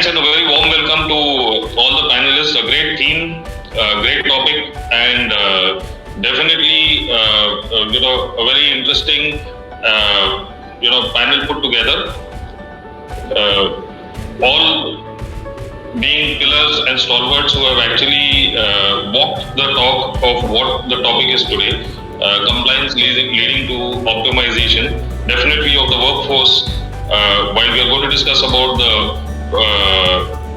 Thanks and a very warm welcome to all the panelists. A great theme, great topic, and definitely a very interesting panel put together. All being pillars and stalwarts who have actually walked the talk of what the topic is today. Compliance leading to optimization, definitely of the workforce. While we are going to discuss about the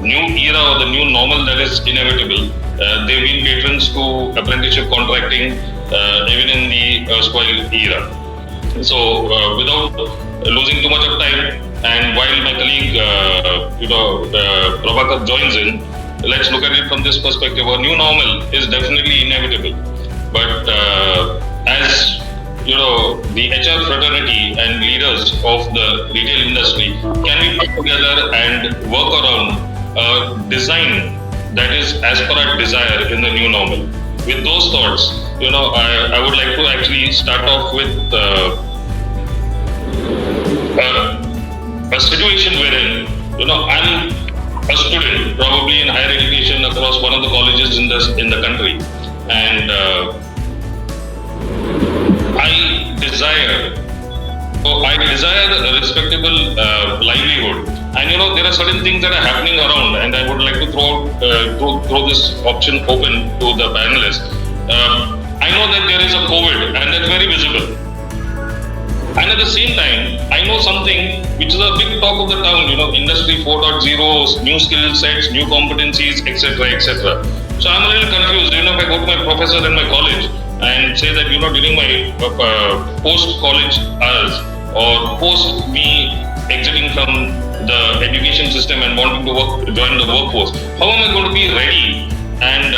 new era or the new normal that is inevitable, they've been patrons to apprenticeship contracting even in the erstwhile era. So without losing too much of time, and while my colleague Prabhakar joins in, let's look at it from this perspective. A new normal is definitely inevitable, but as the HR fraternity and leaders of the retail industry, can we put together and work around a design that is as per our desire in the new normal? With those thoughts, I would like to actually start off with a situation wherein, I'm a student, probably in higher education across one of the colleges in the country, and I desire a respectable livelihood. And there are certain things that are happening around, and I would like to throw this option open to the panelists. I know that there is a COVID, and that's very visible. And at the same time, I know something which is a big talk of the town, Industry 4.0, new skill sets, new competencies, etc., etc. So I'm a little confused. If I go to my professor in my college and say that, during my post-college hours or post me exiting from the education system and wanting to join the workforce, how am I going to be ready and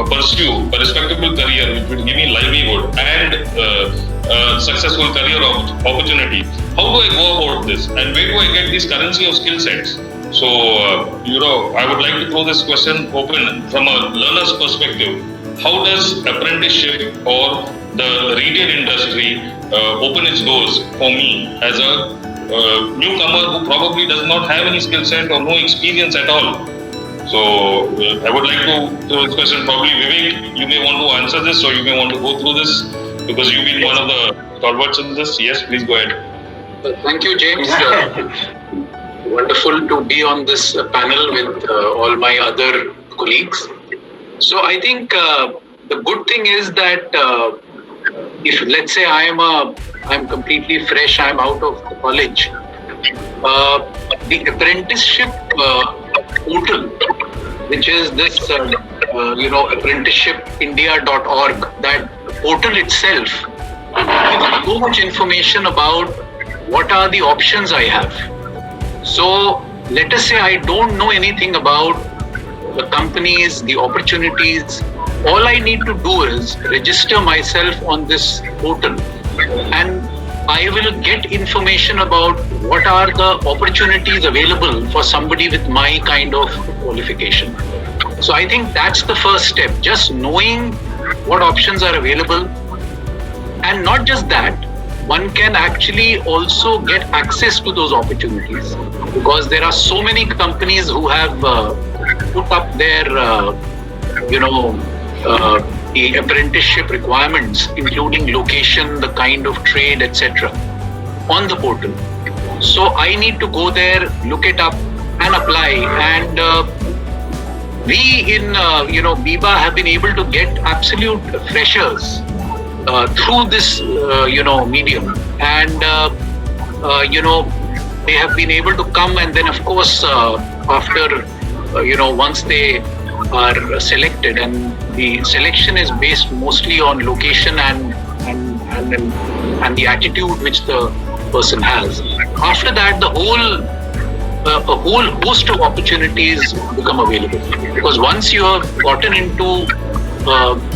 pursue a respectable career which will give me livelihood and successful career opportunity? How do I go about this, and where do I get this currency of skill sets? So I would like to throw this question open from a learner's perspective. How does apprenticeship or the retail industry open its doors for me as a newcomer who probably does not have any skill set or no experience at all? So I would like to throw this question. Probably Vivek, you may want to answer this, or you may want to go through this because you've been one of the stalwarts in this. Yes, please go ahead. Thank you, James. Wonderful to be on this panel with all my other colleagues. So I think the good thing is that if, let's say, I'm completely fresh, I'm out of college, the apprenticeship portal, which is this apprenticeshipindia.org, that portal itself gives so much information about what are the options I have. So let us say I don't know anything about the companies, the opportunities. All I need to do is register myself on this portal, and I will get information about what are the opportunities available for somebody with my kind of qualification. So I think that's the first step, just knowing what options are available. And not just that, one can actually also get access to those opportunities, because there are so many companies who have put up their the apprenticeship requirements, including location, the kind of trade, etc., on the portal. So I need to go there, look it up and apply. And we in BIBA have been able to get absolute freshers through this medium, and they have been able to come, and then of course after once they are selected, and the selection is based mostly on location and the attitude which the person has. After that, a whole host of opportunities become available, because once you have gotten into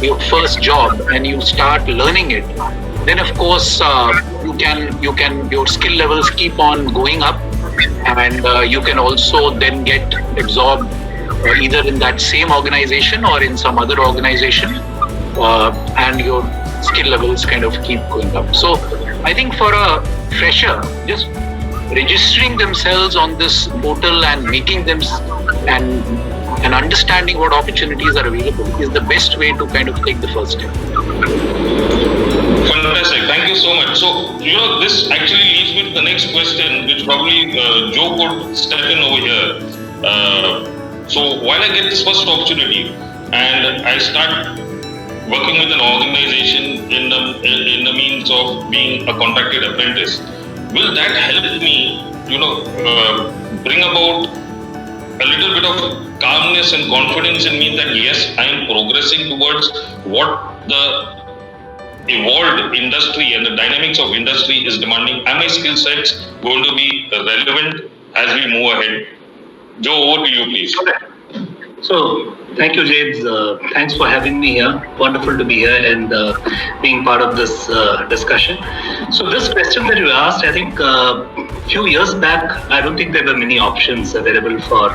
your first job and you start learning it, then of course your skill levels keep on going up, and you can also then get absorbed either in that same organization or in some other organization, and your skill levels kind of keep going up. So I think for a fresher, just registering themselves on this portal and making them and understanding what opportunities are available is the best way to kind of take the first step. Fantastic. Thank you so much. So, this actually leads me to the next question, which probably Joe could step in over here. So, while I get this first opportunity and I start working with an organization in the means of being a contracted apprentice, will that help me, bring about a little bit of calmness and confidence in me that yes, I am progressing towards what the evolved industry and the dynamics of industry is demanding? Are my skill sets going to be relevant as we move ahead? Joe, over to you, please. So, thank you, James. Thanks for having me here. Wonderful to be here and being part of this discussion. So, this question that you asked, I think a few years back, I don't think there were many options available for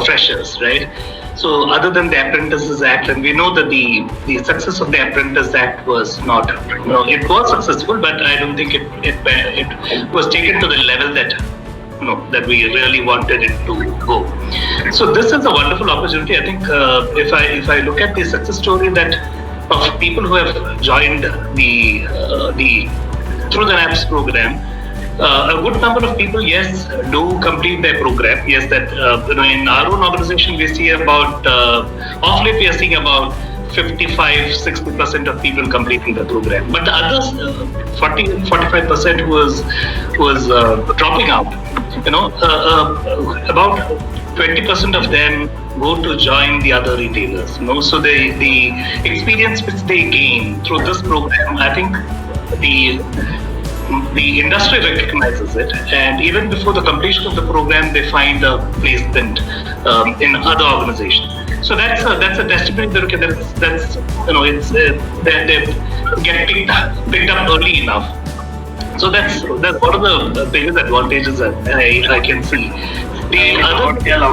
freshers, right? So, other than the Apprentices Act, and we know that the success of the Apprentices Act was not, it was successful, but I don't think it was taken to the level that we really wanted it to go. So this is a wonderful opportunity. I think if I look at the success story of people who have joined the through the NAPS program, a good number of people, yes, do complete their program. Yes, that in our own organization we see about off late we are seeing about 55-60% of people completing the program, but the others 40-45% who was dropping out. About 20% of them go to join the other retailers. So the experience which they gain through this program, I think the industry recognizes it, and even before the completion of the program, they find a placement in other organizations. So that's a testimony that they get picked up early enough. So that's one of the biggest advantages that I can see. The other, yeah, the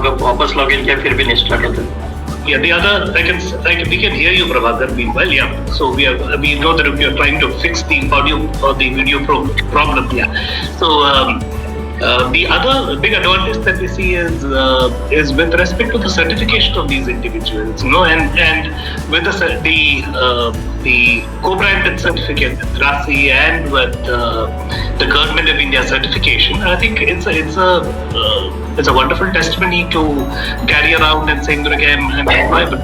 other we can hear you, Prabhakar. Meanwhile, yeah. So we know that we are trying to fix the audio or the video problem. Yeah. So the other big advantage that we see is with respect to the certification of these individuals, and with the co-branded certificate with RASCI and with the Government of India certification. I think it's a wonderful testimony to carry around and saying that I'm employable.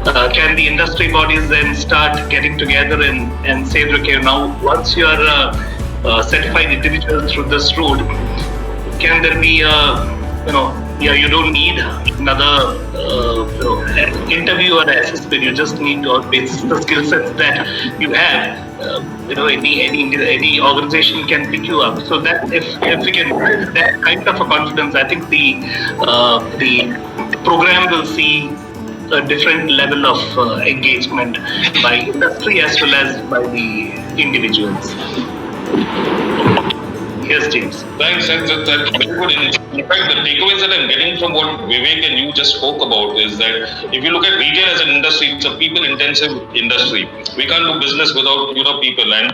So can the industry bodies then start getting together and say, okay, now once you are certified individual through this route, can there be you don't need another interview or assessment. You just need to base the skill sets that you have. Any organization can pick you up. So that if we can build that kind of a confidence, I think the program will see a different level of engagement by industry as well as by the individuals. Yes, James. Thanks. That's very good. In fact, the takeaways that I'm getting from what Vivek and you just spoke about is that if you look at retail as an industry, it's a people-intensive industry. We can't do business without people, and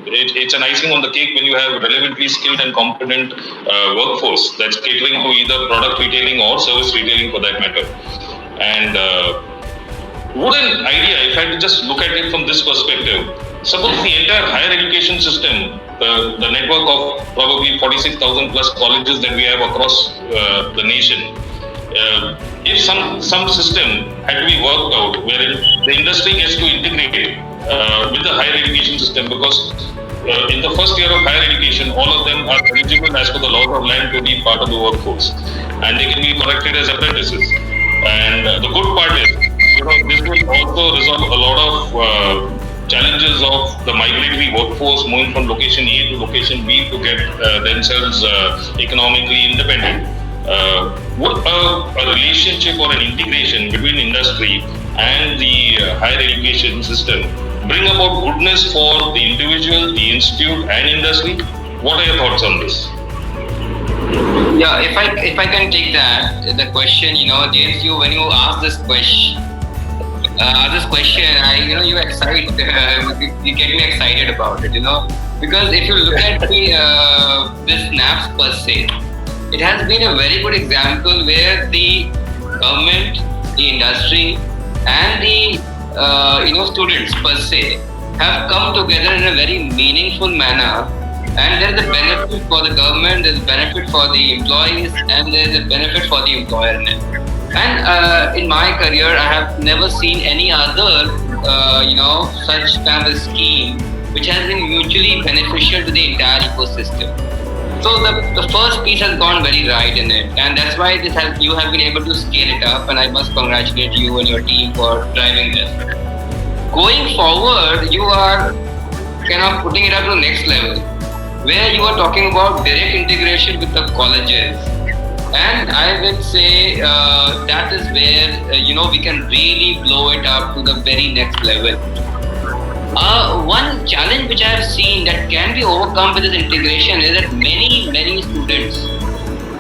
it's an icing on the cake when you have relevantly skilled and competent workforce that's catering to either product retailing or service retailing for that matter. And what an idea if I could just look at it from this perspective. Suppose the entire higher education system, the network of probably 46,000 plus colleges that we have across the nation, if some system had to be worked out wherein the industry gets to integrate with the higher education system, because in the first year of higher education, all of them are eligible as per the laws of land to be part of the workforce, and they can be collected as apprentices. And the good part is, this will also resolve a lot of challenges of the migratory workforce moving from location A to location B to get themselves economically independent. Would a relationship or an integration between industry and the higher education system bring about goodness for the individual, the institute and industry? What are your thoughts on this? Yeah, if I can take that, the question, James, when you ask this question, you excite, you get me excited about it, Because if you look at this NAPS per se, it has been a very good example where the government, the industry, and the students per se have come together in a very meaningful manner. And there is a benefit for the government, there is a benefit for the employees, and there is a benefit for the employer. And in my career, I have never seen any other, such kind of scheme which has been mutually beneficial to the entire ecosystem. So the first piece has gone very right in it, and that's why you have been able to scale it up. And I must congratulate you and your team for driving this. Going forward, you are kind of putting it up to the next level, where you are talking about direct integration with the colleges. And I would say that is where we can really blow it up to the very next level. One challenge which I have seen that can be overcome with this integration is that many students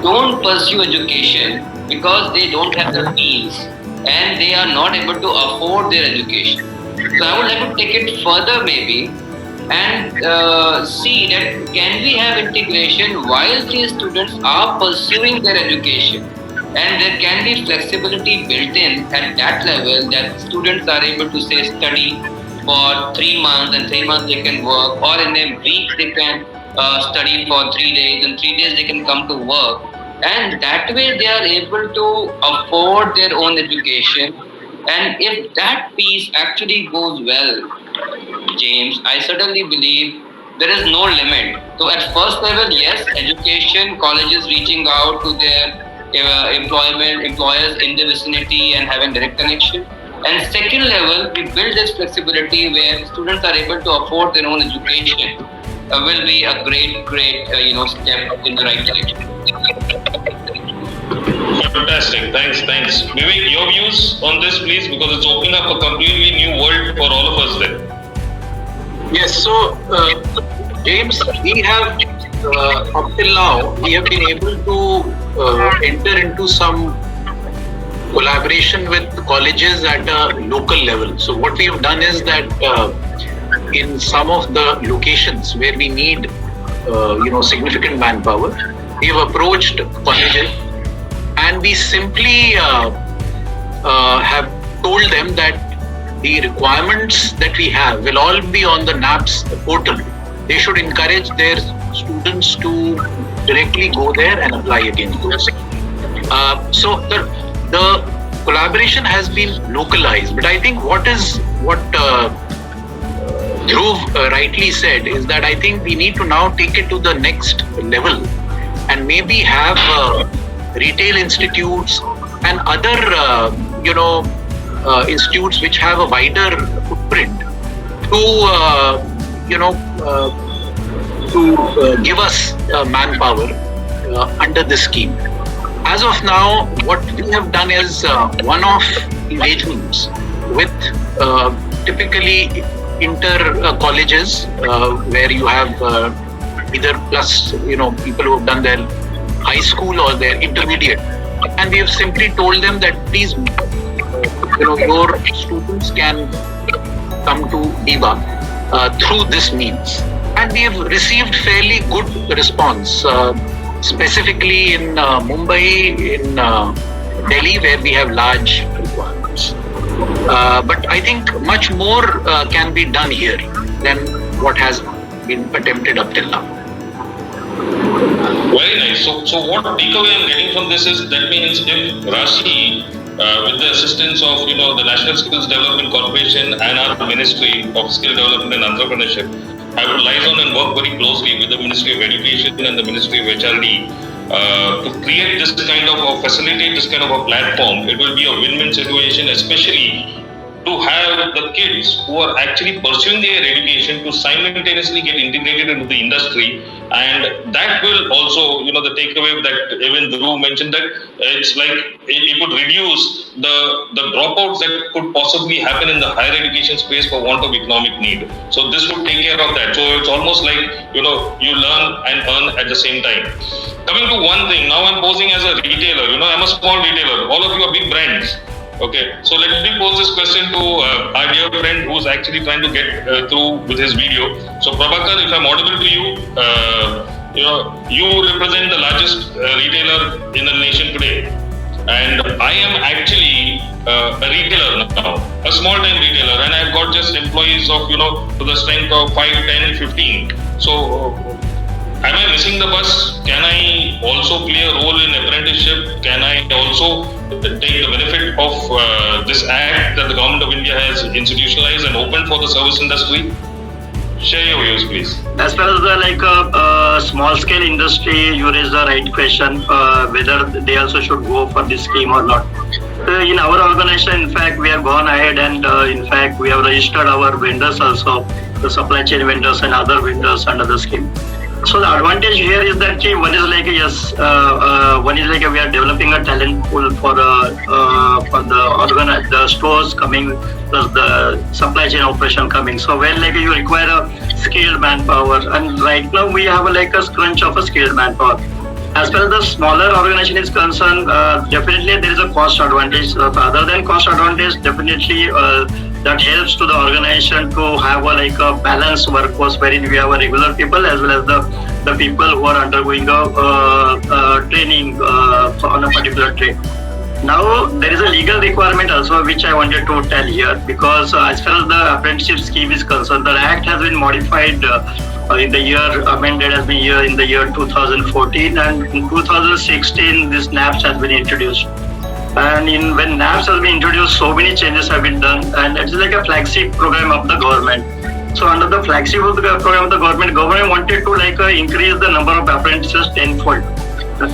don't pursue education because they don't have the means and they are not able to afford their education. So I would like to take it further maybe and see that can we have integration while these students are pursuing their education, and there can be flexibility built in at that level that students are able to say study for 3 months, and 3 months they can work, or in a week they can study for 3 days, and 3 days they can come to work, and that way they are able to afford their own education. And if that piece actually goes well, James, I certainly believe there is no limit. So at first level, yes, education, colleges reaching out to their employers in the vicinity and having direct connection. And second level, we build this flexibility where students are able to afford their own education. Will be a great step in the right direction. Fantastic. Thanks. Vivek, your views on this, please, because it's opening up a completely new world for all of us there. Yes, so James, we have up till now, we have been able to enter into some collaboration with colleges at a local level. So what we have done is that in some of the locations where we need significant manpower, we have approached colleges and we simply have told them that the requirements that we have will all be on the NAPS portal. They should encourage their students to directly go there and apply against those. So the collaboration has been localized, but I think what Dhruv rightly said is that I think we need to now take it to the next level and maybe have retail institutes and other institutes which have a wider footprint to give us manpower under this scheme. As of now, what we have done is one-off engagements with typically inter colleges where you have either plus people who have done their high school or their intermediate, and we have simply told them that please your students can come to BIBA through this means, and we have received fairly good response, specifically in Mumbai, in Delhi, where we have large requirements. But I think much more can be done here than what has been attempted up till now. Very nice. So what takeaway I'm getting from this is that means if RASCI, with the assistance of the National Skills Development Corporation and our Ministry of Skill Development and Entrepreneurship, I would liaison and work very closely with the Ministry of Education and the Ministry of HRD to create this kind of, or facilitate this kind of a platform. It will be a win-win situation, especially to have the kids who are actually pursuing their education to simultaneously get integrated into the industry. And that will also, the takeaway that even Dhruv mentioned, that it's like it would reduce the dropouts that could possibly happen in the higher education space for want of economic need. So this would take care of that. So it's almost like, you learn and earn at the same time. Coming to one thing, now I'm posing as a retailer, I'm a small retailer. All of you are big brands. Okay, so let me pose this question to our dear friend who's actually trying to get through with his video. So Prabhakar, if I'm audible to you, you represent the largest retailer in the nation today, and I am actually a retailer now, a small-time retailer, and I've got just employees of to the strength of 5, 10, 15. So am I missing the bus? Can I also play a role in apprenticeship? Can I also take the benefit of this act that the government of India has institutionalized and opened for the service industry? Share your views, please. As far as the small scale industry, you raised the right question, whether they also should go for this scheme or not. In our organization, in fact, we have gone ahead and in fact we have registered our vendors also, the supply chain vendors and other vendors under the scheme. So the advantage here is that one is like one is like we are developing a talent pool for the stores coming plus the supply chain operation coming. So when you require a skilled manpower, and right now we have a crunch of a skilled manpower. As far as the smaller organization is concerned, definitely there is a cost advantage. Other than cost advantage, definitely that helps to the organization to have a balanced workforce wherein we have a regular people as well as the people who are undergoing a training on a particular trade. Now there is a legal requirement also which I wanted to tell here, because as far as the apprenticeship scheme is concerned, the Act has been modified in the year amended has been here in the year 2014, and in 2016 this NAPS has been introduced. And when NAPS has been introduced, so many changes have been done, and it's like a flagship program of the government. So under the flagship program of the government wanted to increase the number of apprentices tenfold.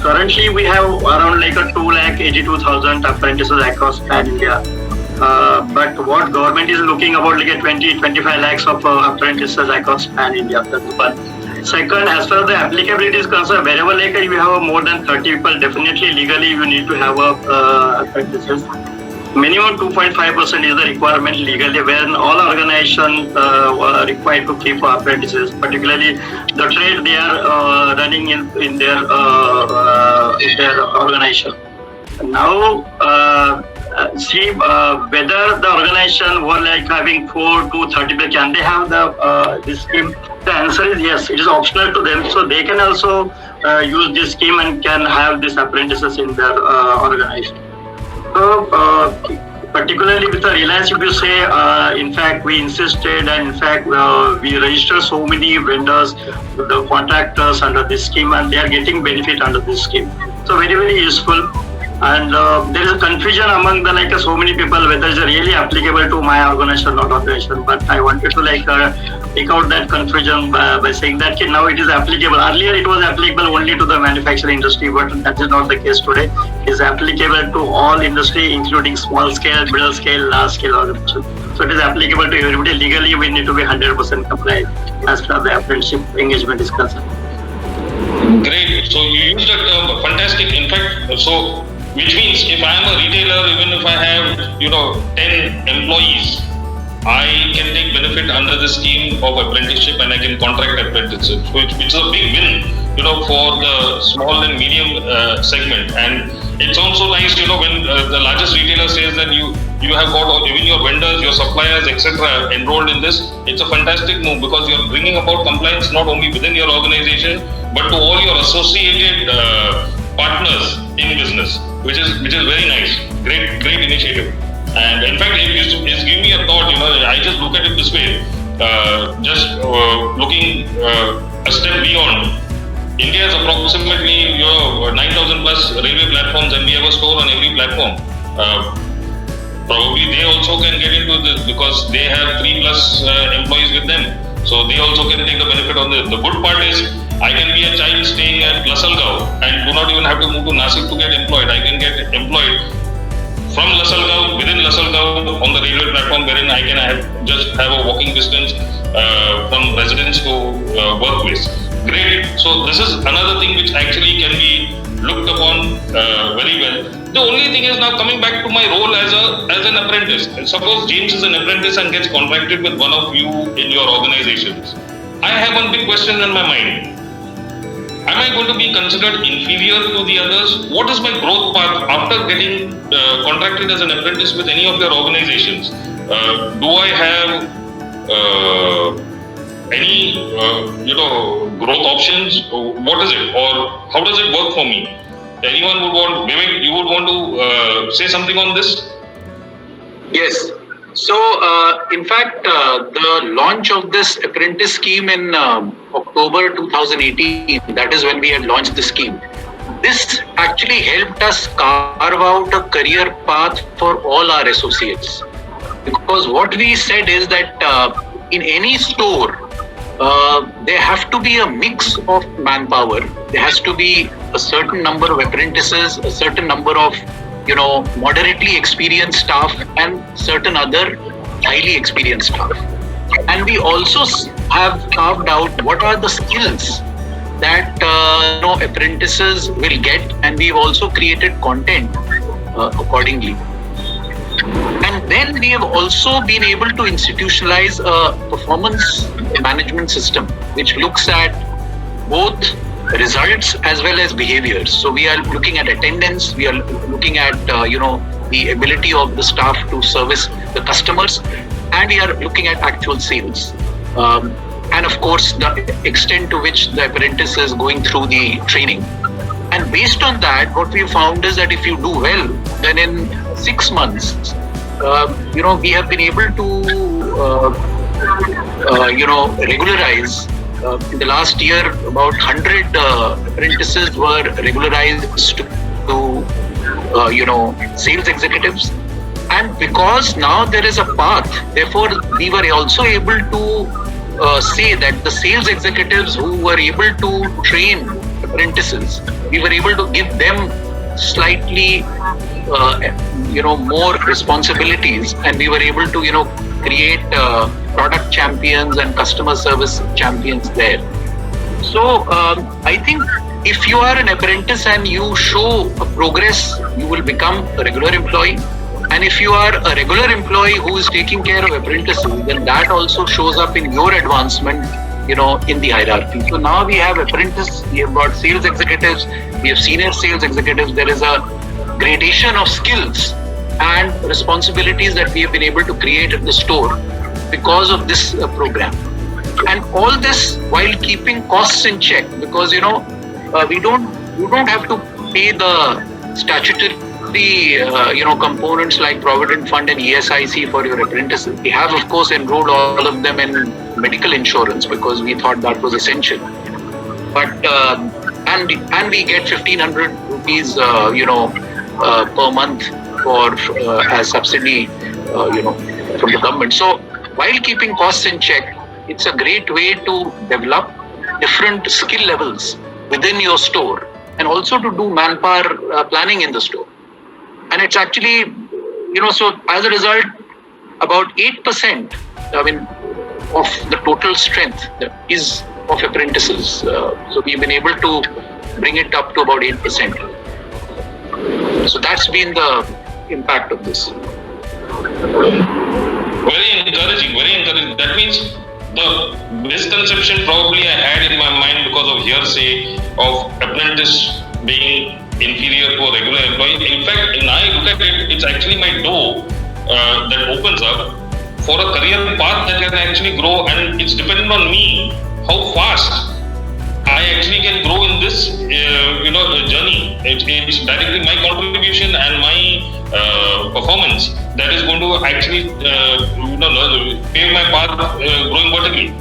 Currently we have around 282,000 apprentices across Pan India. But what government is looking about 20-25 lakhs of apprentices across Pan India. That's one. Second, as far as the applicability is concerned, wherever you have more than 30 people, definitely legally you need to have apprentices. Minimum 2.5% is the requirement legally, wherein all organizations are required to keep apprentices, particularly the trade they are running in their organization. Now, see whether the organization were having 4 to 30 people, can they have this scheme? The answer is yes. It is optional to them, so they can also use this scheme and can have these apprentices in their organization. So, particularly with the Reliance, if you say, in fact, we insisted, and in fact, we registered so many vendors, the contractors under this scheme, and they are getting benefit under this scheme. So, very, very useful. And there is a confusion among the so many people whether it's really applicable to my organization or not organization. But I wanted to take out that confusion by saying that now it is applicable. Earlier it was applicable only to the manufacturing industry, but that is not the case today. It is applicable to all industry, including small scale, middle scale, large scale organization. So it is applicable to everybody. Legally, we need to be 100% compliant as far as the apprenticeship engagement is concerned. Great. So you used that term, fantastic. In fact, which means if I am a retailer, even if I have 10 employees, I can take benefit under the scheme of apprenticeship, and I can contract apprentices, which is a big win for the small and medium segment. And it sounds so nice when the largest retailer says that you have got even your vendors, your suppliers, etc. enrolled in this. It's a fantastic move, because you're bringing about compliance not only within your organization but to all your associated partners in business, which is very nice. Great initiative. And in fact, it's giving me a thought. I just look at it this way. Looking a step beyond, India has approximately 9,000 plus railway platforms, and we have a store on every platform. Probably they also can get into this because they have 3 plus employees with them, so they also can take the benefit on this. The good part is, I can be a child staying at Lasalgaon and do not even have to move to Nasik to get employed. I can get employed from Lasalgaon, within Lasalgaon, on the railway platform, wherein I can just have a walking distance from residence to workplace. Great. So this is another thing which actually can be looked upon very well. The only thing is, now coming back to my role as an apprentice. Suppose James is an apprentice and gets contracted with one of you in your organizations. I have one big question in my mind. am I going to be considered inferior to the others? What is my growth path after getting contracted as an apprentice with any of your organizations? Do I have any growth options? What is it, or how does it work for me? Anyone would want, Vivek, you would want to say something on this? Yes. So, in fact, the launch of this apprentice scheme in October 2018, that is when we had launched the scheme. This actually helped us carve out a career path for all our associates. Because what we said is that in any store, there have to be a mix of manpower. There has to be a certain number of apprentices, a certain number of moderately experienced staff, and certain other highly experienced staff. And we also have carved out what are the skills that apprentices will get, and we've also created content accordingly. And then we have also been able to institutionalize a performance management system which looks at both results as well as behaviors. So we are looking at attendance, we are looking at the ability of the staff to service the customers, and we are looking at actual sales. And of course, the extent to which the apprentice is going through the training. And based on that, what we found is that if you do well, then in 6 months, we have been able to, regularize. In the last year, about 100 apprentices were regularized to sales executives. And because now there is a path, therefore we were also able to say that the sales executives who were able to train apprentices, we were able to give them slightly more responsibilities, and we were able to create product champions and customer service champions there. So I think if you are an apprentice and you show a progress, you will become a regular employee. And if you are a regular employee who is taking care of apprentices, then that also shows up in your advancement, in the hierarchy. So now we have apprentice, we have got sales executives, we have senior sales executives. There is a gradation of skills and responsibilities that we have been able to create at the store because of this program. And all this while keeping costs in check, because you don't have to pay the statutory components like Provident Fund and ESIC for your apprentices. We have of course enrolled all of them in medical insurance because we thought that was essential. But and we get 1,500 rupees per month for as subsidy from the government. So while keeping costs in check, it's a great way to develop different skill levels within your store and also to do manpower planning in the store. And it's actually, so as a result, about 8%, of the total strength is of apprentices. So we've been able to bring it up to about 8%. So that's been the impact of this. Very encouraging, very encouraging. That means the misconception probably I had in my mind because of hearsay of apprentice being inferior to a regular employee. In fact, when I look at it, it's actually my door that opens up for a career path that can actually grow, and it's dependent on me how fast I actually can grow in this journey. It's directly my contribution and my performance that is going to actually pave my path growing vertically.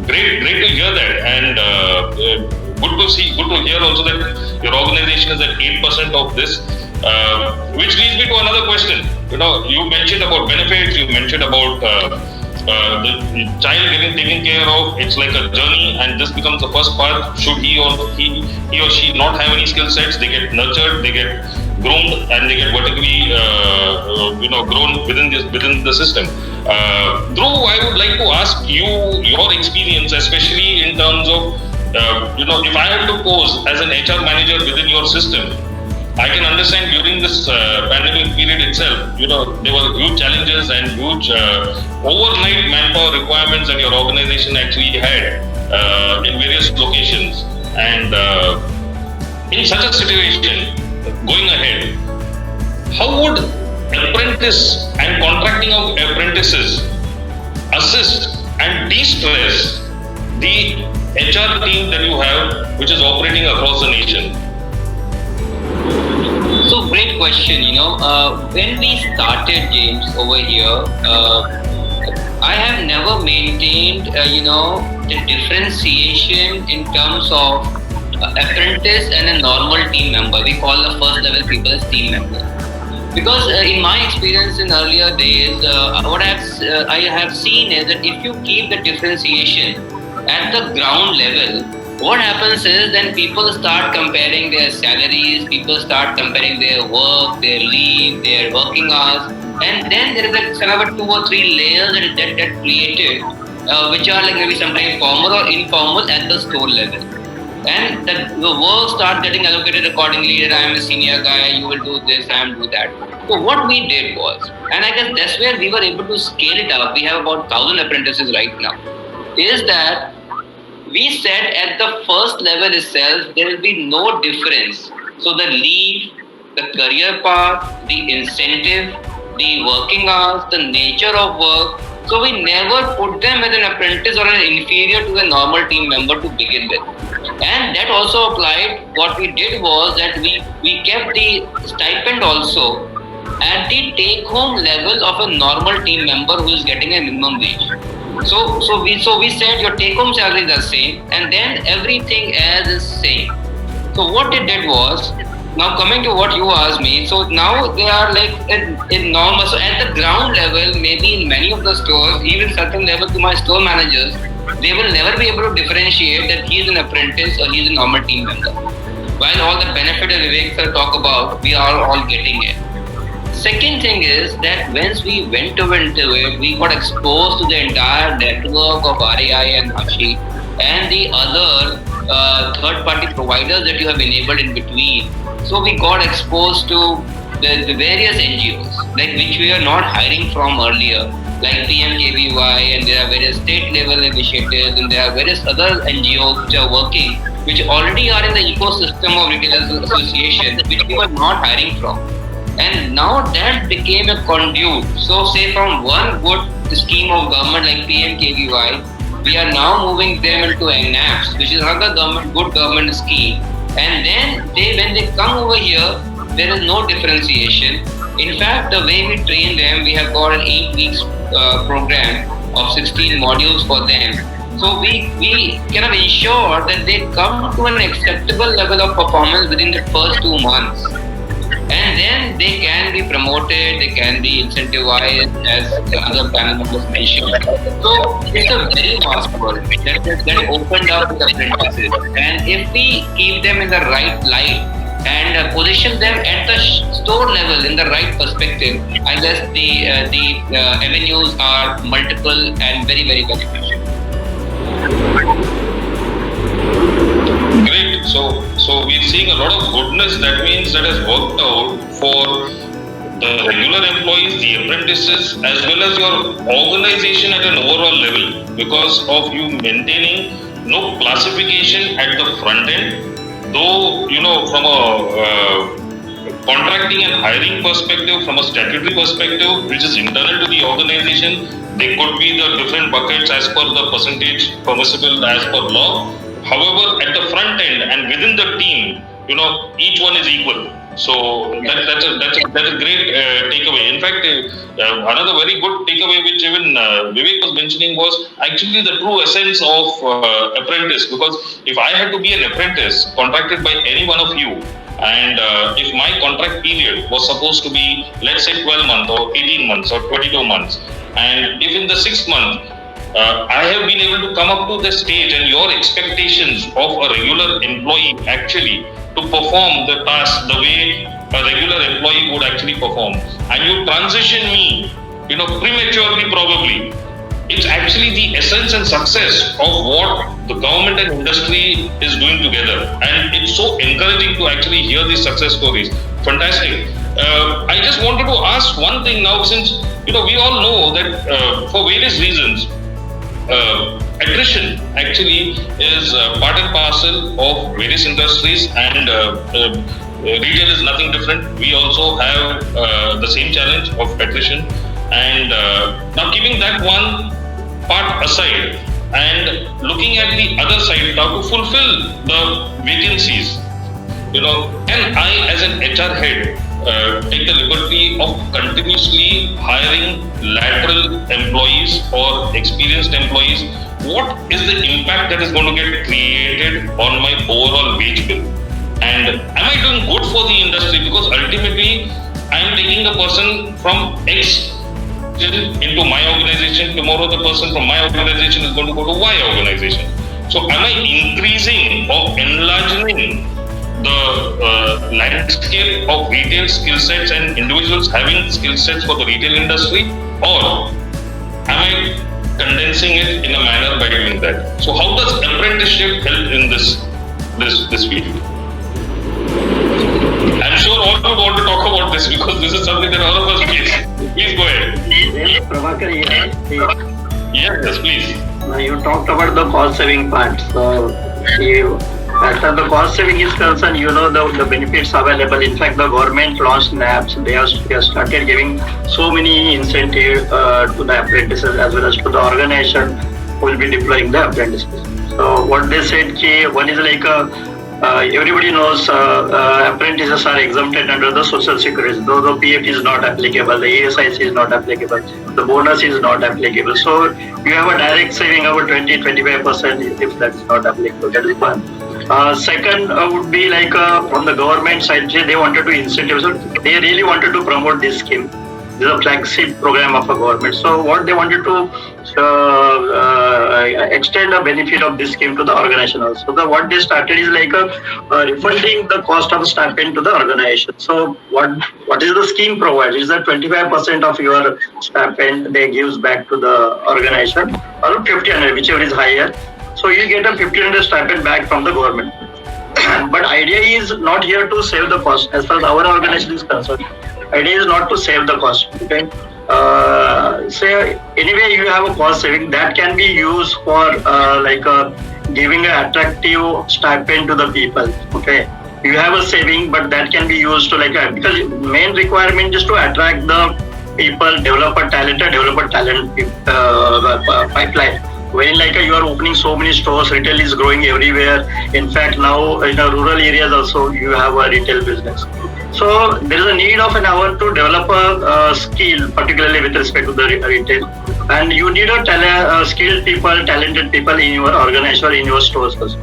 Great to hear that, and good to hear also that your organization is at 8% of this, which leads me to another question. You mentioned about benefits, you mentioned about the child getting taken care of. It's like a journey, and this becomes the first part. Should he or she not have any skill sets, they get nurtured, they get groomed, and they get vertically grown within the system. Dhruv, I would like to ask you your experience, especially in terms of if I have to pose as an HR manager within your system. I can understand during this pandemic period itself, there were huge challenges and huge overnight manpower requirements that your organization actually had in various locations. And in such a situation, going ahead, how would apprentice and contracting of apprentices assist and de-stress the HR team that you have, which is operating across the nation? So great question. When we started, James, over here, I have never maintained, the differentiation in terms of apprentice and a normal team member. We call the first level people as team members. Because in my experience in earlier days, what I have seen is that if you keep the differentiation at the ground level, what happens is then people start comparing their salaries, people start comparing their work, their leave, their working hours, and then there is a kind of a 2 or 3 layers that get created, which are like maybe sometimes formal or informal at the store level. And the work starts getting allocated accordingly, that I am a senior guy, you will do this, I am do that. So what we did was, and I guess that's where we were able to scale it up, we have about 1,000 apprentices right now, is that we said at the first level itself, there will be no difference. So the leave, the career path, the incentive, the working hours, the nature of work. So we never put them as an apprentice or an inferior to a normal team member to begin with. And that also applied, what we did was that we kept the stipend also at the take-home level of a normal team member who is getting a minimum wage. So we said your take-home salary is the same, and then everything else is same. So what they did was, now coming to what you asked me, so now they are like in normal. So at the ground level, maybe in many of the stores, even certain level to my store managers, they will never be able to differentiate that he is an apprentice or he is a normal team member. While all the benefit that Vivek sir talk about, we are all getting it. Second thing is that once we went into it, we got exposed to the entire network of RAI and RASCI and the other third-party providers that you have enabled in between. So we got exposed to the various NGOs, like which we are not hiring from earlier, like PMKVY, and there are various state-level initiatives, and there are various other NGOs which are working, which already are in the ecosystem of retailers association, which we were not hiring from. And now that became a conduit. So say from one good scheme of government like PMKVY, we are now moving them into NAPS, which is another good government scheme. And then when they come over here, there is no differentiation. In fact, the way we train them, we have got an 8 weeks program of 16 modules for them. So we kind of ensure that they come to an acceptable level of performance within the first 2 months. And then they can be promoted, they can be incentivized, as the other panel members mentioned. So it's a very vast world that opened up with apprentices. And if we keep them in the right light and position them at the store level in the right perspective, I guess the avenues are multiple and very, very beneficial. Great. So we're seeing a lot of goodness. That means that has worked out for the regular employees, the apprentices, as well as your organization at an overall level, because of you maintaining no classification at the front end. Though, from a contracting and hiring perspective, from a statutory perspective, which is internal to the organization, they could be the different buckets as per the percentage permissible as per law. However, at the front end and within the team, each one is equal. So that's a great takeaway. In fact, another very good takeaway which even Vivek was mentioning was actually the true essence of apprentice. Because if I had to be an apprentice contracted by any one of you, and if my contract period was supposed to be, let's say, 12 months or 18 months or 22 months, and if in the 6th month I have been able to come up to the stage and your expectations of a regular employee actually to perform the task the way a regular employee would actually perform, and you transition me, prematurely probably, it's actually the essence and success of what the government and industry is doing together. And it's so encouraging to actually hear these success stories. Fantastic. I just wanted to ask one thing now, since, we all know that for various reasons, attrition actually is part and parcel of various industries, and retail is nothing different. We also have the same challenge of attrition. And now keeping that one part aside and looking at the other side now to fulfill the vacancies, can I as an HR head take the liberty of continuously hiring lateral employees or experienced employees? What is the impact that is going to get created on my overall wage bill? And am I doing good for the industry? Because ultimately, I am taking a person from X into my organization. Tomorrow, the person from my organization is going to go to Y organization. So, am I increasing or enlarging the landscape of retail skill sets and individuals having skill sets for the retail industry, or am I condensing it in a manner by doing that? So how does apprenticeship help in this field? I'm sure all of you want to talk about this because this is something that all of us face. Please go ahead. Prabhakar, Yes, please. you talked about the cost saving part. So as far as the cost saving is concerned, the benefits available. In fact, the government launched NAPs. They have started giving so many incentives to the apprentices as well as to the organization who will be deploying the apprentices. So what they said, one is like everybody knows apprentices are exempted under the social security. Though the PF is not applicable, the ESIC is not applicable, the bonus is not applicable. So you have a direct saving of 20-25% if that is not applicable. That is one. Second would be like on the government side, they wanted to incentivize. So they really wanted to promote this scheme. This is a flagship program of a government. So what they wanted to extend the benefit of this scheme to the organization also. So what they started is like refunding the cost of stipend to the organization. So what is the scheme provides is that 25% of your stipend they gives back to the organization, or 1,500, whichever is higher. So you get a 1,500 stipend back from the government. But idea is not here to save the cost. As far as our organization is concerned, idea is not to save the cost. Okay. Say anyway you have a cost saving that can be used for giving an attractive stipend to the people. Okay. You have a saving, but that can be used to because main requirement is to attract the people, develop a talent pipeline. When you are opening so many stores, retail is growing everywhere. In fact, now in the rural areas also you have a retail business. So there is a need of an hour to develop a skill, particularly with respect to the retail. And you need a skilled people, talented people in your organization or in your stores also.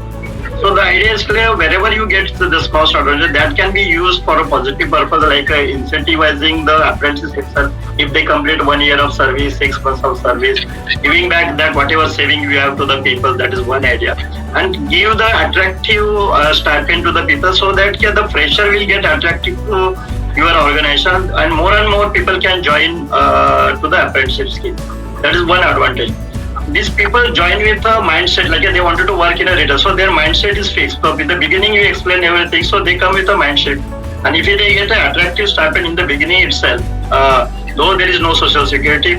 So the idea is clear, wherever you get this cost advantage, that can be used for a positive purpose, like incentivizing the apprentices itself. If they complete 1 year of service, 6 months of service, giving back that whatever saving you have to the people, that is one idea. And give the attractive stipend to the people so that the fresher will get attractive to your organization and more people can join to the apprenticeship scheme. That is one advantage. These people join with a mindset they wanted to work in a retail, so their mindset is fixed. So in the beginning you explain everything, so they come with a mindset. And if they get an attractive stipend in the beginning itself, though there is no social security,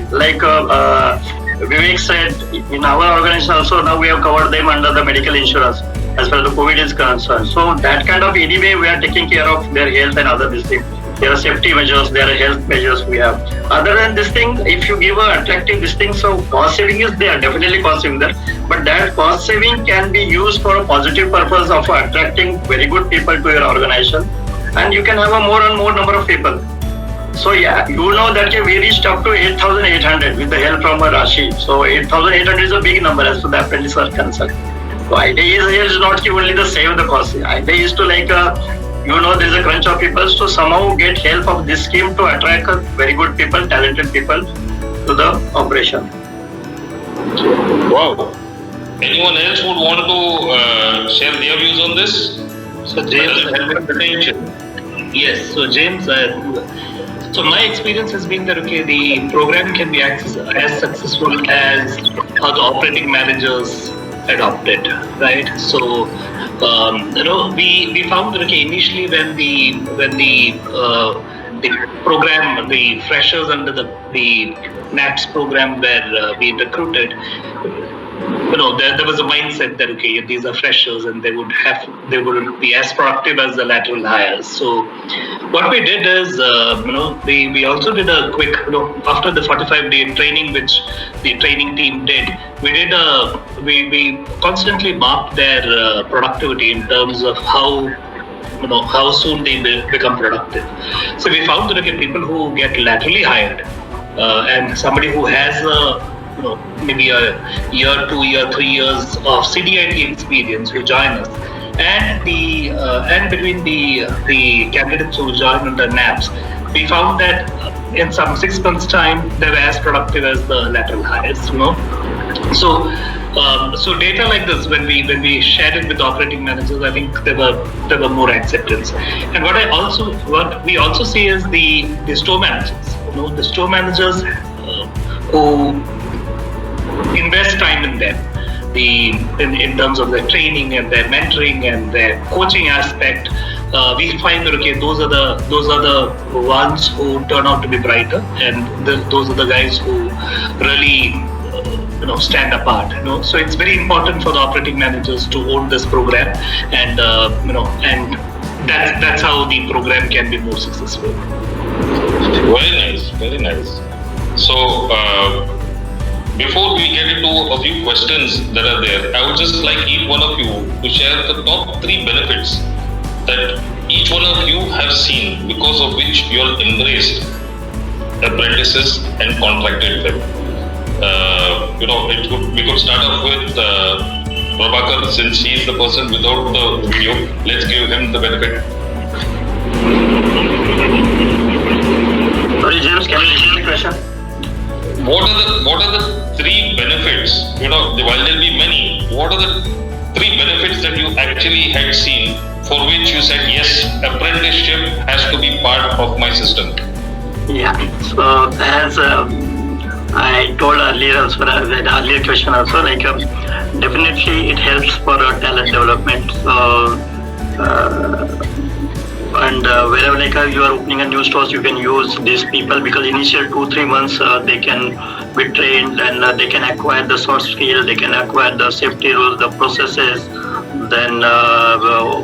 Vivek said, in our organization also now we have covered them under the medical insurance as far as the COVID is concerned. So that kind of anyway we are taking care of their health and other these things. There are safety measures, there are health measures we have. Other than this thing, if you give an attractive this thing, so cost saving is there, definitely cost saving there. But that cost saving can be used for a positive purpose of attracting very good people to your organization. And you can have a more and more number of people. So that we reached up to 8,800 with the help from RASCI. So 8,800 is a big number as to the apprentices are concerned. So idea is not only to save the cost. Idea is to there is a crunch of people to somehow get help of this scheme to attract very good people, talented people to the operation. Wow. Anyone else would want to share their views on this? So James, yes. So James, so my experience has been that the program can be as successful as how the operating managers adopt it, right? So we found that initially when the program, the freshers under the NAPS program were being recruited, there was a mindset that okay, these are freshers and they wouldn't be as productive as the lateral hires. So what we did is we also did a quick after the 45-day training which the training team did, we constantly mapped their productivity in terms of how soon they become productive. So we found that okay, people who get laterally hired and somebody who has maybe a year, 2 year, 3 years of CDIT experience who join us, and between the candidates who join under NAPS, we found that in some 6 months' time they were as productive as the lateral hires. So data like this, when we shared it with operating managers, I think there were more acceptance. And what we also see is the store managers. The store managers who invest time in them, in terms of their training and their mentoring and their coaching aspect. We find that okay, those are the ones who turn out to be brighter, and those are the guys who really stand apart. So it's very important for the operating managers to own this program, and and that's how the program can be more successful. Very nice. So before we get into a few questions that are there, I would just like each one of you to share the top 3 benefits that each one of you have seen because of which you all embraced apprentices and contracted them. We could start off with Prabhakar, since he is the person without the video. Let's give him the benefit. Sorry, James, can you repeat the question? What are the 3 benefits? While there'll be many, what are the 3 benefits that you actually had seen for which you said yes, apprenticeship has to be part of my system? Yeah. So as I told earlier also, the earlier question also, definitely it helps for talent development. And wherever you are opening a new stores, you can use these people, because initial 2-3 months they can be trained and they can acquire the soft skill, they can acquire the safety rules, the processes, then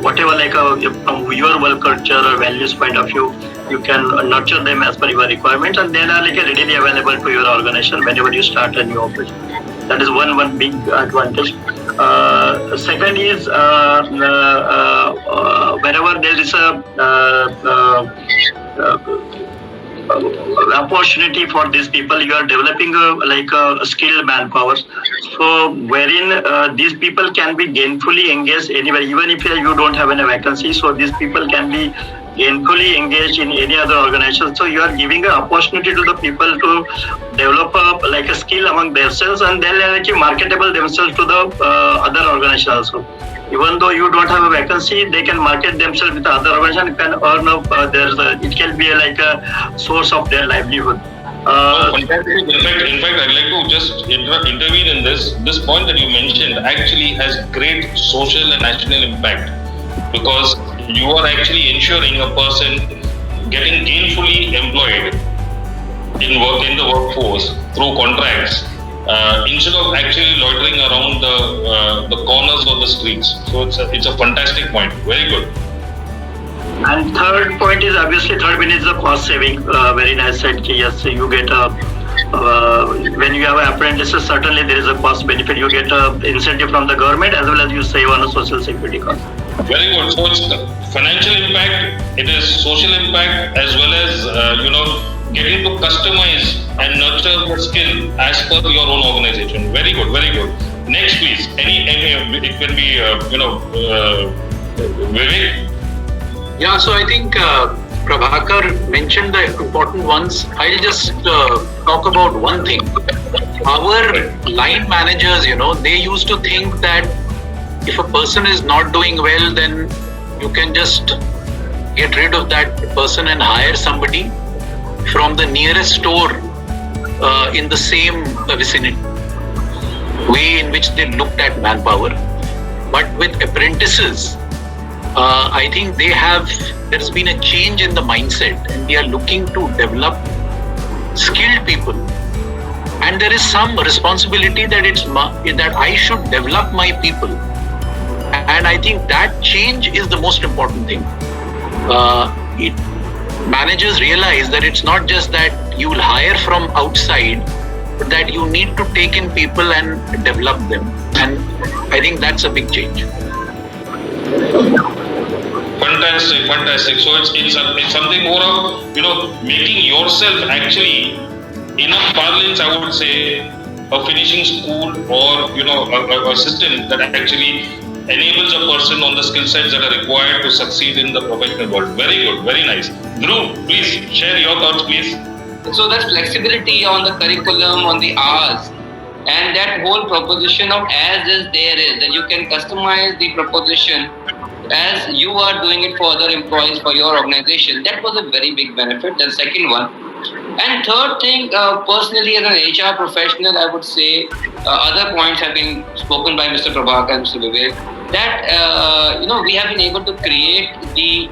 whatever from your work culture or values point of view, you can nurture them as per your requirements, and they are readily available to your organization whenever you start a new operation. That is one big advantage. Second is wherever there is a opportunity for these people, you are developing a skilled manpower. So wherein these people can be gainfully engaged anywhere, even if you don't have any vacancy. So these people can be gainfully engaged in any other organization. So you are giving an opportunity to the people to develop a skill among themselves, and they'll marketable themselves to the other organization also. Even though you don't have a vacancy, they can market themselves with the other organization, can earn it can be a source of their livelihood. In fact, I'd like to just intervene in this. This point that you mentioned actually has great social and national impact, because you are actually ensuring a person getting gainfully employed in the workforce through contracts, instead of actually loitering around the corners of the streets. So it's a fantastic point. Very good. And third point is obviously the cost saving. Very nice said. Yes, you get when you have apprentices, certainly there is a cost benefit. You get a incentive from the government as well as you save on a social security cost. Very good. So it's financial impact, it is social impact, as well as getting to customize and nurture the skill as per your own organization. Very good. Next, please. It can be Vivek. Yeah, so I think Prabhakar mentioned the important ones. I'll just talk about one thing. Our line managers, they used to think that if a person is not doing well, then you can just get rid of that person and hire somebody from the nearest store in the same vicinity, way in which they looked at manpower. But with apprentices, I think there's been a change in the mindset, and they are looking to develop skilled people and there is some responsibility that that I should develop my people. And I think that change is the most important thing. Managers realize that it's not just that you will hire from outside, but that you need to take in people and develop them. And I think that's a big change. Fantastic. So it's something more of making yourself actually, in a parlance, I would say, a finishing school or a system that actually enables a person on the skill sets that are required to succeed in the professional world. Very good, very nice. Dhruv, please share your thoughts, please. So that flexibility on the curriculum, on the hours, and that whole proposition of as is there is, that you can customize the proposition as you are doing it for other employees for your organization. That was a very big benefit. The second one. And third thing, personally as an HR professional, I would say other points have been spoken by Mr. Prabhakar and Mr. Vivek, that we have been able to create the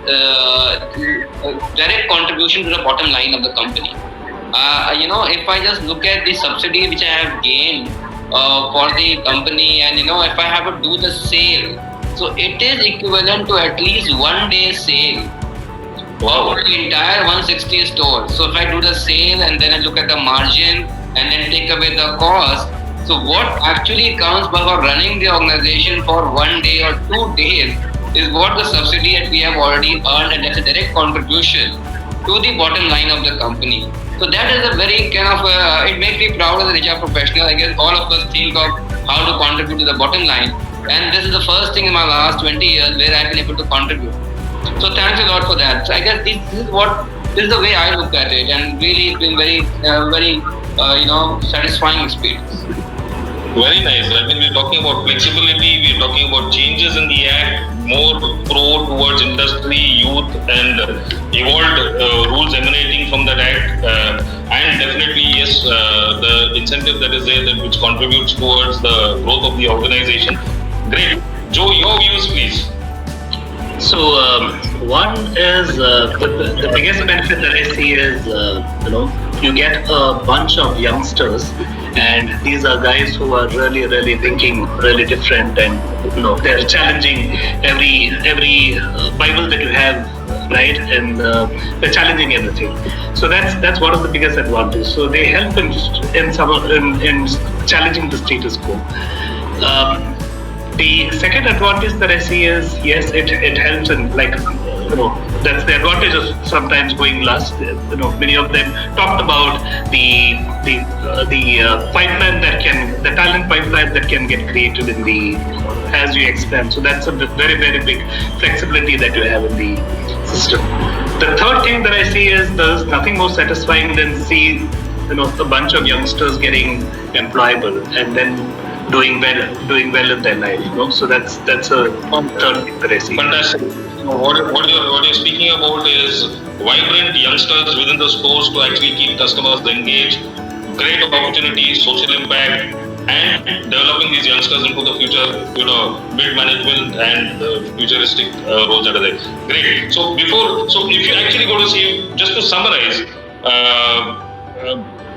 direct contribution to the bottom line of the company. If I just look at the subsidy which I have gained for the company, and if I have to do the sale, so it is equivalent to at least 1 day sale. Wow. For the entire 160 stores. So if I do the sale and then I look at the margin and then take away the cost, so what actually counts for running the organization for 1 day or 2 days is what the subsidy that we have already earned, and that's a direct contribution to the bottom line of the company. So that is a very kind of, it makes me proud as an HR professional. I guess all of us think of how to contribute to the bottom line. And this is the first thing in my last 20 years where I've been able to contribute. So thanks a lot for that. So I guess this is the way I look at it, and really it's been very satisfying experience. Very nice. I mean, we're talking about flexibility, we're talking about changes in the Act, more pro towards industry, youth, and evolved rules emanating from that Act. And definitely, yes, the incentive that is there, that which contributes towards the growth of the organization. Great. Joe, your views, please. So one is the biggest benefit that I see is you get a bunch of youngsters, and these are guys who are really thinking really different, and they're challenging every Bible that you have, right? And they're challenging everything. So that's one of the biggest advantages. So they help in challenging the status quo. The second advantage that I see is, yes, it helps in, that's the advantage of sometimes going last. Many of them talked about the pipeline the talent pipeline that can get created as you expand. So that's a very big flexibility that you have in the system. The third thing that I see is there's nothing more satisfying than see a bunch of youngsters getting employable and then doing well in their life. So that's a third thing that I see. Fantastic. What you're speaking about is vibrant youngsters within the stores to actually keep customers engaged, great opportunities, social impact, and developing these youngsters into the future, mid management and futuristic roles that are there. Great. So if you actually go to see, just to summarize,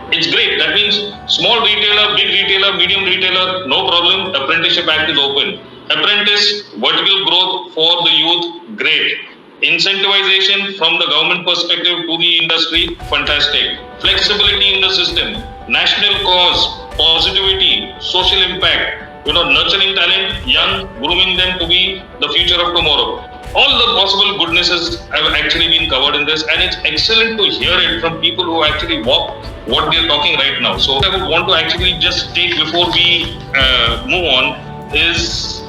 it's great. That means small retailer, big retailer, medium retailer, no problem. Apprenticeship Act is open. Apprentice, vertical growth for the youth, great. Incentivization from the government perspective to the industry, fantastic. Flexibility in the system, national cause, positivity, social impact, nurturing talent, young, grooming them to be the future of tomorrow. All the possible goodnesses have actually been covered in this, and it's excellent to hear it from people who actually walk what they're talking right now. So I would want to actually just take, before we move on, is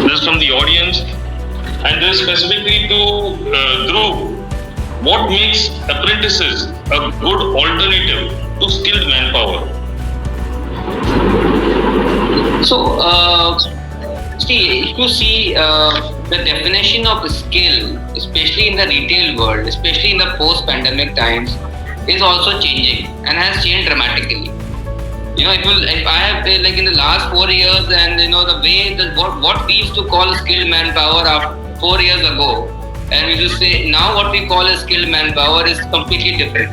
this from the audience, and this specifically to Dhruv. What makes apprentices a good alternative to skilled manpower? So, if you see the definition of skill, especially in the retail world, especially in the post-pandemic times, is also changing and has changed dramatically. If I have like in the last 4 years, and the way what we used to call skilled manpower 4 years ago, and we just say now what we call as skilled manpower is completely different.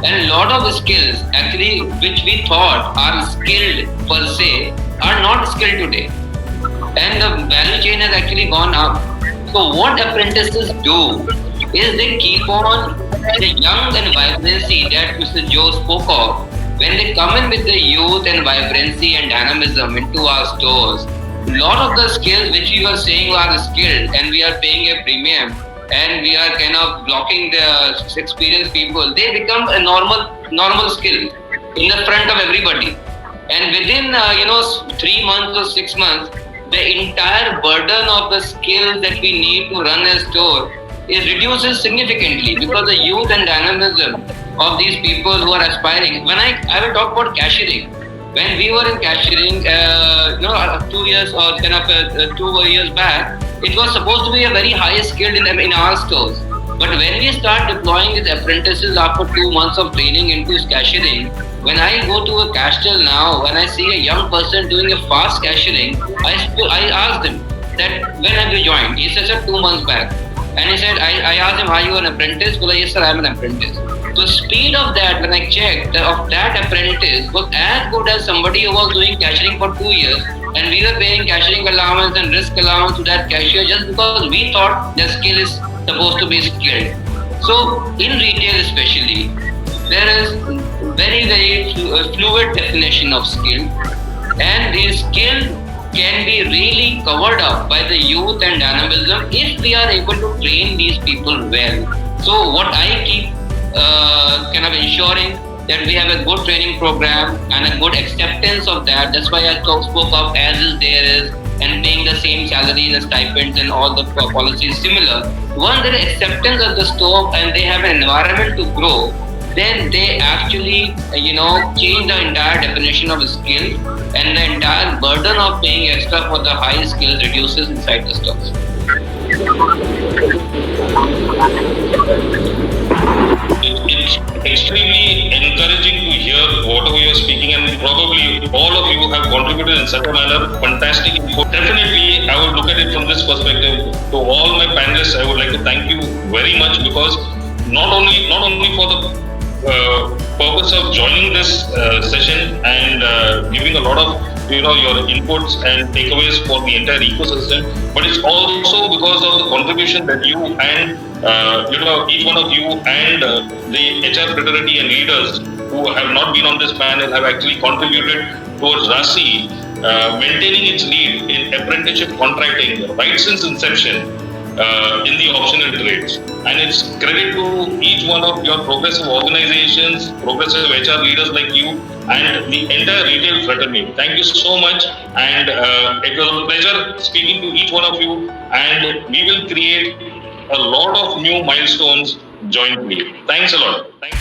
And a lot of skills actually which we thought are skilled per se are not skilled today. And the value chain has actually gone up. So what apprentices do is they keep on the young and vibrancy that Mr. Joe spoke of. When they come in with the youth and vibrancy and dynamism into our stores, a lot of the skills which we were saying are skilled and we are paying a premium and we are kind of blocking the experienced people, they become a normal skill in the front of everybody. And within 3 months or 6 months, the entire burden of the skills that we need to run a store is reduces significantly because the youth and dynamism of these people who are aspiring. When I will talk about cashiering. When we were in cashiering, 2 years or 2 years back, it was supposed to be a very high skill in our stores. But when we start deploying these apprentices after 2 months of training into cashiering, when I go to a cash till now, when I see a young person doing a fast cashiering, I asked him that when have you joined? He said, sir, 2 months back. And he said, I asked him, are you an apprentice? Well, yes, sir, I'm an apprentice. The speed of that, when I checked, of that apprentice was as good as somebody who was doing cashiering for 2 years. And we were paying cashiering allowance and risk allowance to that cashier just because we thought the skill is supposed to be skilled. So in retail especially, there is very fluid definition of skill, and the skill can be really covered up by the youth and dynamism if we are able to train these people well. So what I keep kind of ensuring that we have a good training program and a good acceptance of that. That's why I spoke of as is there is and paying the same salaries and stipends and all the policies similar. Once there is acceptance of the store and they have an environment to grow, then they actually, change the entire definition of skill, and the entire burden of paying extra for the high skills reduces inside the stores. It's extremely encouraging to hear whatever you are speaking, and probably all of you have contributed in such a manner. Fantastic input. Definitely, I would look at it from this perspective. To all my panelists, I would like to thank you very much, because not only for the purpose of joining this session and giving a lot of your inputs and takeaways for the entire ecosystem, but it's also because of the contribution that you and each one of you and the HR fraternity and leaders who have not been on this panel have actually contributed towards RASCI maintaining its lead in apprenticeship contracting right since inception in the optional trades. And it's credit to each one of your progressive organizations, progressive HR leaders like you, and the entire retail fraternity. Thank you so much, and it was a pleasure speaking to each one of you, and we will create a lot of new milestones jointly. Thanks a lot. Thanks.